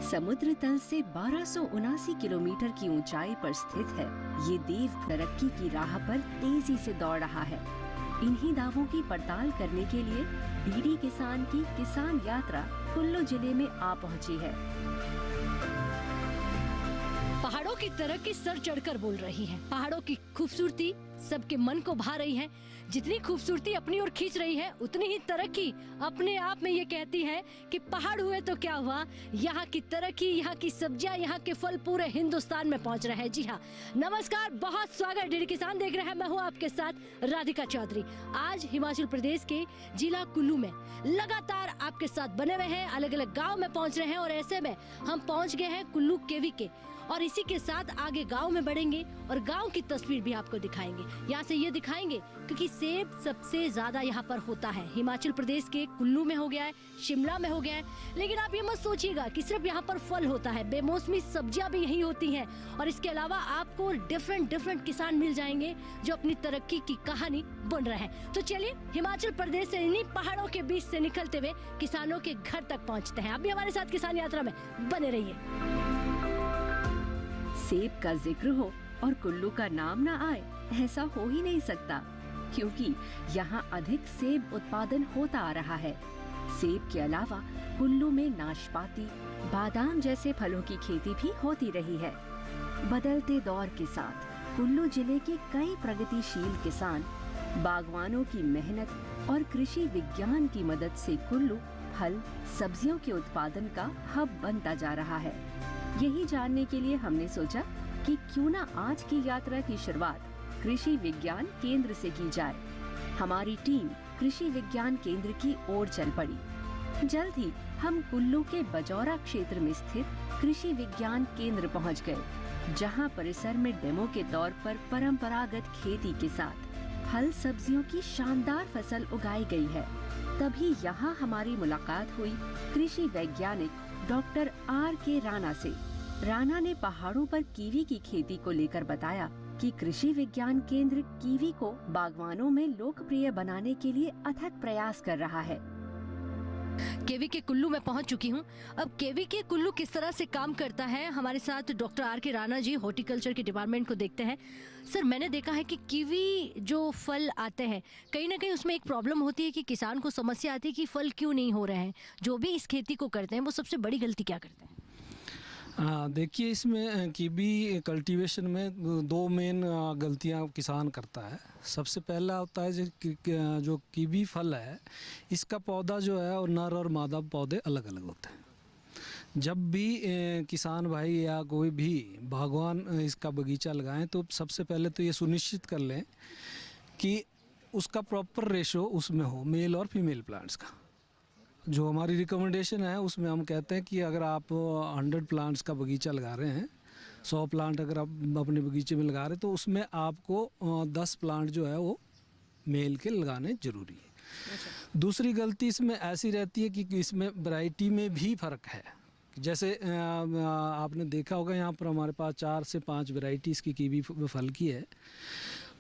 समुद्र तल से 1279 किलोमीटर की ऊंचाई पर स्थित है। ये देव तरक्की की राह पर तेजी से दौड़ रहा है। इन्हीं दावों की पड़ताल करने के लिए डीडी किसान की किसान यात्रा कुल्लू जिले में आ पहुंची है। पहाड़ों की तरक्की सर चढ़कर बोल रही है। पहाड़ों की खूबसूरती सबके मन को भा रही है। जितनी खूबसूरती अपनी ओर खींच रही है, उतनी ही तरक्की अपने आप में ये कहती है कि पहाड़ हुए तो क्या हुआ, यहाँ की तरक्की, यहाँ की सब्जियाँ, यहाँ के फल पूरे हिंदुस्तान में पहुँच रहे हैं। जी हाँ, नमस्कार, बहुत स्वागत। डीडी किसान देख रहे हैं, मैं हूँ आपके साथ राधिका चौधरी। आज हिमाचल प्रदेश के जिला कुल्लू में लगातार आपके साथ बने हुए हैं, अलग अलग गाँव में पहुँच रहे हैं और ऐसे में हम पहुँच गए हैं कुल्लू केवी के, और इसी के साथ आगे गांव में बढ़ेंगे और गांव की तस्वीर भी आपको दिखाएंगे। यहाँ से ये दिखाएंगे क्योंकि सेब सबसे ज्यादा यहाँ पर होता है। हिमाचल प्रदेश के कुल्लू में हो गया है, शिमला में हो गया है, लेकिन आप ये मत सोचिएगा कि सिर्फ यहाँ पर फल होता है। बेमौसमी सब्जियां भी यही होती हैं और इसके अलावा आपको डिफरेंट किसान मिल जाएंगे जो अपनी तरक्की की कहानी बुन रहे हैं। तो चलिए हिमाचल प्रदेश से इन्हीं पहाड़ों के बीच से निकलते हुए किसानों के घर तक पहुँचते हैं। आप भी हमारे साथ किसान यात्रा में बने रहिए। सेब का जिक्र हो और कुल्लू का नाम ना आए, ऐसा हो ही नहीं सकता, क्योंकि यहाँ अधिक सेब उत्पादन होता आ रहा है। सेब के अलावा कुल्लू में नाशपाती, बादाम जैसे फलों की खेती भी होती रही है। बदलते दौर के साथ कुल्लू जिले के कई प्रगतिशील किसान, बागवानों की मेहनत और कृषि विज्ञान की मदद से कुल्लू फल सब्जियों के उत्पादन का हब बनता जा रहा है। यही जानने के लिए हमने सोचा कि क्यों ना आज की यात्रा की शुरुआत कृषि विज्ञान केंद्र से की जाए। हमारी टीम कृषि विज्ञान केंद्र की ओर चल पड़ी। जल्द ही हम कुल्लू के बजौरा क्षेत्र में स्थित कृषि विज्ञान केंद्र पहुंच गए, जहां परिसर में डेमो के तौर पर परंपरागत खेती के साथ फल सब्जियों की शानदार फसल उगाई गई है। तभी यहाँ हमारी मुलाकात हुई कृषि वैज्ञानिक डॉक्टर R.K. राणा से। राणा ने पहाड़ों पर कीवी की खेती को लेकर बताया कि कृषि विज्ञान केंद्र कीवी को बागवानों में लोकप्रिय बनाने के लिए अथक प्रयास कर रहा है। केवी के कुल्लू में पहुंच चुकी हूं। अब केवी के कुल्लू किस तरह से काम करता है, हमारे साथ doctor R.K. Rana ji horticulture के डिपार्टमेंट को देखते हैं। सर, मैंने देखा है कि कीवी जो फल आते हैं, कहीं ना कहीं उसमें एक प्रॉब्लम होती है कि किसान को समस्या आती है कि फल क्यों नहीं हो रहे हैं। जो भी इस खेती को करते हैं वो सबसे बड़ी गलती क्या करते हैं? देखिए, इसमें कीवी कल्टीवेशन में दो मेन गलतियां किसान करता है। सबसे पहला होता है जो कीवी फल है, इसका पौधा जो है और नर और मादा पौधे अलग अलग होते हैं। जब भी किसान भाई या कोई भी बागवान इसका बगीचा लगाएं तो सबसे पहले तो ये सुनिश्चित कर लें कि उसका प्रॉपर रेशो उसमें हो, मेल और फीमेल प्लांट्स का। जो हमारी रिकमेंडेशन है उसमें हम कहते हैं कि अगर आप 100 प्लांट्स का बगीचा लगा रहे हैं, 100 प्लांट अगर आप अपने बगीचे में लगा रहे हैं, तो उसमें आपको 10 प्लांट जो है वो मेल के लगाने ज़रूरी है। अच्छा। दूसरी गलती इसमें ऐसी रहती है कि इसमें वैरायटी में भी फ़र्क है। जैसे आपने देखा होगा यहाँ पर हमारे पास 4 से 5 वैरायटीज़ की कीवी फल की है।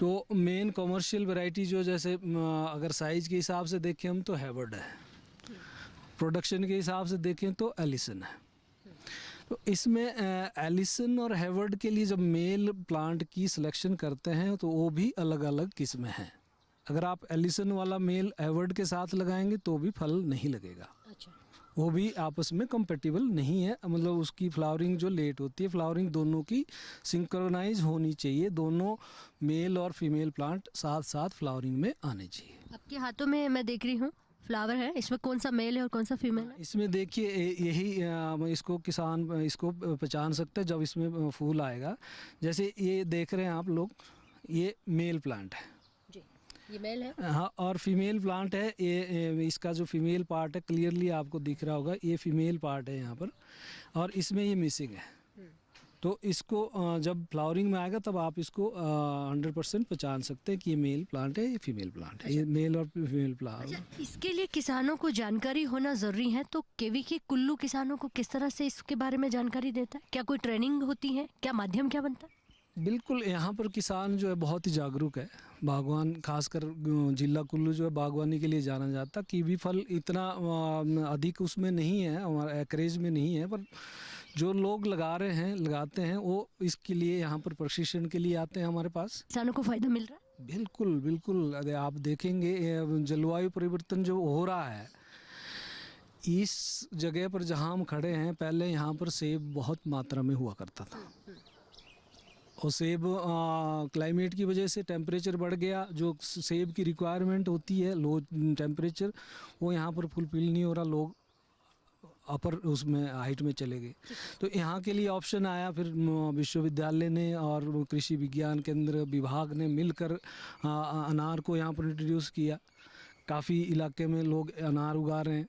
तो मेन कॉमर्शियल वैरायटी जो, जैसे अगर साइज़ के हिसाब से देखें हम तो हैवर्ड है, प्रोडक्शन के हिसाब से देखें तो एलिसन है। तो इसमें एलिसन और हैवर्ड के लिए जब मेल प्लांट की सिलेक्शन करते हैं तो वो भी अलग अलग किस्में हैं। अगर आप एलिसन वाला मेल हैवर्ड के साथ लगाएंगे तो भी फल नहीं लगेगा। अच्छा। वो भी आपस में कंपेटिबल नहीं है, मतलब उसकी फ्लावरिंग जो लेट होती है, फ्लावरिंग दोनों की सिंक्रोनाइज होनी चाहिए। दोनों मेल और फीमेल प्लांट साथ साथ फ्लावरिंग में आने चाहिए। आपके हाथों में मैं देख रही हूँ फ्लावर है, इसमें कौन सा मेल है और कौन सा फीमेल है? इसमें देखिए, यही इसको किसान इसको पहचान सकते हैं जब इसमें फूल आएगा। जैसे ये देख रहे हैं आप लोग, ये मेल प्लांट है जी, ये मेल है। हाँ, और फीमेल प्लांट है ये। इसका जो फीमेल पार्ट है क्लियरली आपको दिख रहा होगा, ये फीमेल पार्ट है यहाँ पर, और इसमें ये मिसिंग है। तो इसको जब फ्लावरिंग में आएगा तब आप इसको 100% पहचान सकते हैं कि ये मेल प्लांट है, ये फीमेल प्लांट है। अच्छा। ये मेल और फीमेल प्लांट। अच्छा, इसके लिए किसानों को जानकारी होना ज़रूरी है, तो केवी के कुल्लू किसानों को किस तरह से इसके बारे में जानकारी देता है? क्या कोई ट्रेनिंग होती है? क्या माध्यम क्या बनता है? बिल्कुल, यहाँ पर किसान जो है बहुत ही जागरूक है। बागवान, खासकर जिला कुल्लू जो है बागवानी के लिए जाना जाता। कीवी फल इतना अधिक उसमें नहीं है, हमारा एकरेज में नहीं है, पर जो लोग लगाते हैं वो इसके लिए यहाँ पर प्रशिक्षण के लिए आते हैं हमारे पास। किसानों को फायदा मिल रहा है? बिल्कुल बिल्कुल। अरे आप देखेंगे जलवायु परिवर्तन जो हो रहा है, इस जगह पर जहाँ हम खड़े हैं, पहले यहाँ पर सेब बहुत मात्रा में हुआ करता था, और सेब क्लाइमेट की वजह से टेम्परेचर बढ़ गया, जो सेब की रिक्वायरमेंट होती है लो टेम्परेचर, वो यहाँ पर फुलफिल नहीं हो रहा, लोग अपर उसमें हाइट में चले गए। तो यहाँ के लिए ऑप्शन आया, फिर विश्वविद्यालय ने और कृषि विज्ञान केंद्र विभाग ने मिलकर अनार को यहाँ पर इंट्रोड्यूस किया। काफ़ी इलाके में लोग अनार उगा रहे हैं।